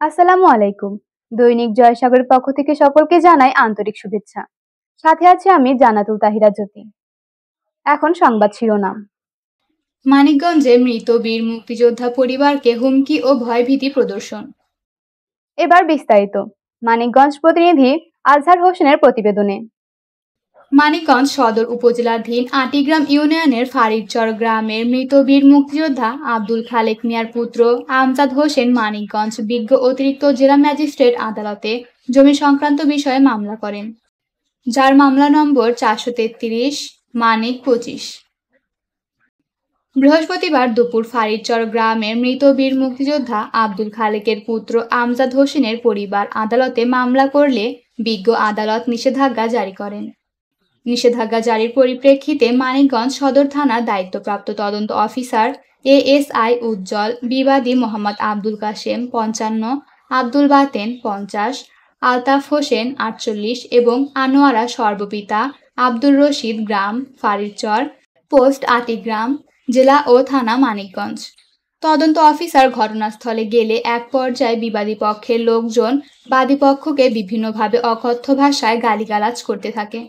আসসালামু আলাইকুম। দৈনিক জয়সাগরের পক্ষ থেকে সকলকে জানাই আন্তরিক শুভেচ্ছা। সাথে আছি আমি জান্নাতুল তাহিরা জ্যোতি। এখন সংবাদ শিরোনাম। মানিকগঞ্জে মৃত বীর মুক্তিযোদ্ধা পরিবারকে হুমকি ও ভয়ভীতি প্রদর্শন। এবার বিস্তারিত। মানিকগঞ্জ প্রতিনিধি আজহার হোসেনের প্রতিবেদনে। মানিকগঞ্জ সদর উপজেলাধীন আটিগ্রাম ইউনিয়নের ফারিদচর গ্রামের মৃত বীর মুক্তিযোদ্ধা আব্দুল খালেক মিয়ার পুত্র আমজাদ হোসেন মানিকগঞ্জ বিজ্ঞ অতিরিক্ত জেলা ম্যাজিস্ট্রেট আদালতে জমি সংক্রান্ত বিষয়ে মামলা করেন, যার মামলা নম্বর 433 মানিক 25। বৃহস্পতিবার দুপুর ফারিদচর গ্রামের মৃত বীর মুক্তিযোদ্ধা আব্দুল খালেকের পুত্র আমজাদ হোসেনের পরিবার আদালতে মামলা করলে বিজ্ঞ আদালত নিষেধাজ্ঞা জারি করেন। নিষেধাজ্ঞা জারির পরিপ্রেক্ষিতে মানিকগঞ্জ সদর থানার দায়িত্বপ্রাপ্ত তদন্ত অফিসার এএসআই উজ্জ্বল, বিবাদী মোহাম্মদ আব্দুল কাশেম 55, আব্দুল বাতেন 50, আলতাফ হোসেন 48 এবং আনোয়ারা সর্বপিতা আব্দুর রশিদ, গ্রাম ফারিদচর, পোস্ট আটিগ্রাম, জেলা ও থানা মানিকগঞ্জ। তদন্ত অফিসার ঘটনাস্থলে গেলে এক পর্যায়ে বিবাদী পক্ষের লোকজন বাদী পক্ষকে বিভিন্নভাবে অকথ্য ভাষায় গালিগালাজ করতে থাকে।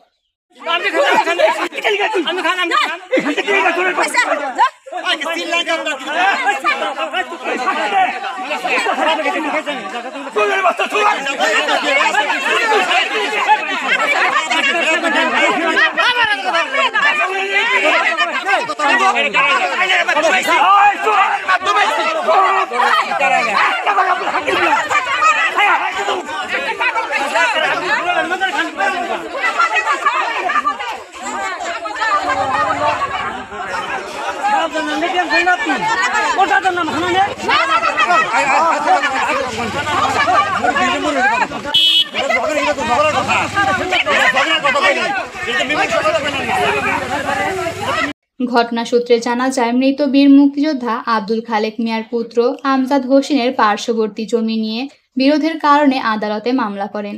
ঘটনা সূত্রে জানা যায়, মৃত বীর মুক্তিযোদ্ধা আব্দুল খালেক মিয়ার পুত্র আমজাদ হোসেনের পার্শ্ববর্তী জমি নিয়ে বিরোধের কারণে আদালতে মামলা করেন।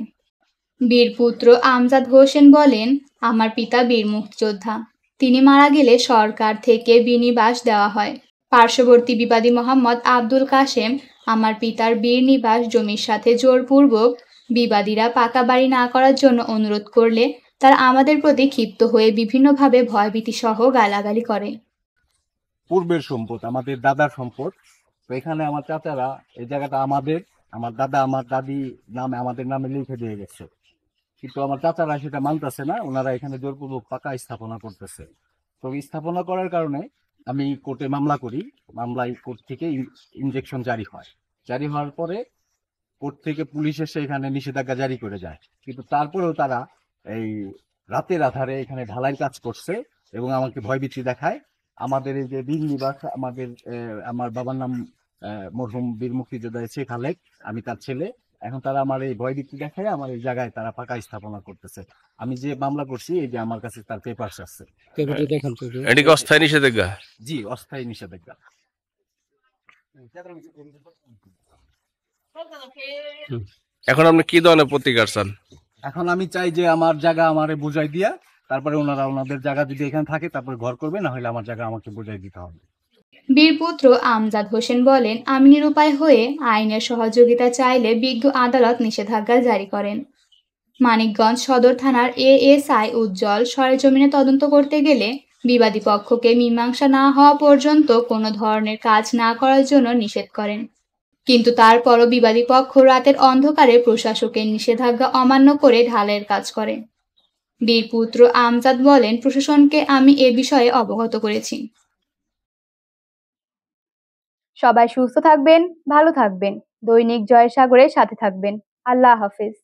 বীর পুত্র আমজাদ হোসেন বলেন, আমার পিতা বীর মুক্তিযোদ্ধা, তিনি মারা গেলে সরকার থেকে বিনিবাস দেওয়া হয়। পার্শ্ববর্তী বিবাদী মোহাম্মদ আব্দুল কাশেম আমার পিতার বীর নিবাস জমির সাথে জোরপূর্বক বিবাদীরা পাকা বাড়ি না করার জন্য অনুরোধ করলে তারা আমাদের প্রতি ক্ষিপ্ত হয়ে বিভিন্নভাবে ভয়ভীতি সহ গালাগালি করে। পূর্বের সম্পদ, আমাদের দাদার সম্পদ। তো এখানে আমার চাচারা এই জায়গাটা আমাদের, আমার দাদা আমার দাদি নামে আমাদের নামে লিখে দিয়ে গেছে, কিন্তু আমার চাচারা সেটা মানতেছে না। ওনারা এখানে জোরপূর্বক পাকা স্থাপনা করতেছে। তো স্থাপনা করার কারণে আমি কোর্টে মামলা করি। মামলায় কোর্ট থেকে ইনজেকশন জারি হয়। জারি হওয়ার পরে কোর্ট থেকে পুলিশ এসে এখানে নিষেধাজ্ঞা জারি করে যায়, কিন্তু তারপরেও তারা এই রাতের আধারে এখানে ঢালাই কাজ করছে এবং আমাকে ভয়ভীতি দেখায়। আমাদের এই যে বীর নিবাস, আমার বাবার নাম মরহুম বীর মুক্তিযোদ্ধা শেখ খালেক, আমি তার ছেলে। এখন তারা আমার এই ভয়ভীতি দেখায় আমার এই জায়গায় তারা পাকা স্থাপনা করতেছে। আমি যে মামলা করছি, এই যে আমার কাছে তার পেপারস আছে। এটা কি অস্থায়ী নিষেধাজ্ঞা? জি, অস্থায়ী নিষেধাজ্ঞা। এখন আপনি কি ধরনের প্রতিকার চান? এখন আমি চাই যে আমার জায়গা আমারে বুঝাই দিয়া, তারপরে ওনারা ওনাদের জায়গা যদি এখানে থাকে তারপরে ঘর করবে, না হলে আমার জায়গা আমাকে বুঝাই দিতে হবে। বীরপুত্র আমজাদ হোসেন বলেন, আমি নিরুপায় হয়ে আইনের সহযোগিতা চাইলে বিজ্ঞ আদালত নিষেধাজ্ঞা জারি করেন। মানিকগঞ্জ সদর থানার এএসআই উজ্জ্বল সরেজমিনে তদন্ত করতে গেলে বিবাদী পক্ষকে মীমাংসা না হওয়া পর্যন্ত কোনো ধরনের কাজ না করার জন্য নিষেধ করেন, কিন্তু তারপরও বিবাদী পক্ষ রাতের অন্ধকারে প্রশাসকের নিষেধাজ্ঞা অমান্য করে ঢালাইয়ের কাজ করে। বীরপুত্র আমজাদ বলেন, প্রশাসনকে আমি এ বিষয়ে অবগত করেছি। সবাই সুস্থ থাকবেন, ভালো থাকবেন। দৈনিক জয়সাগরের সাথে থাকবেন। আল্লাহ হাফেজ।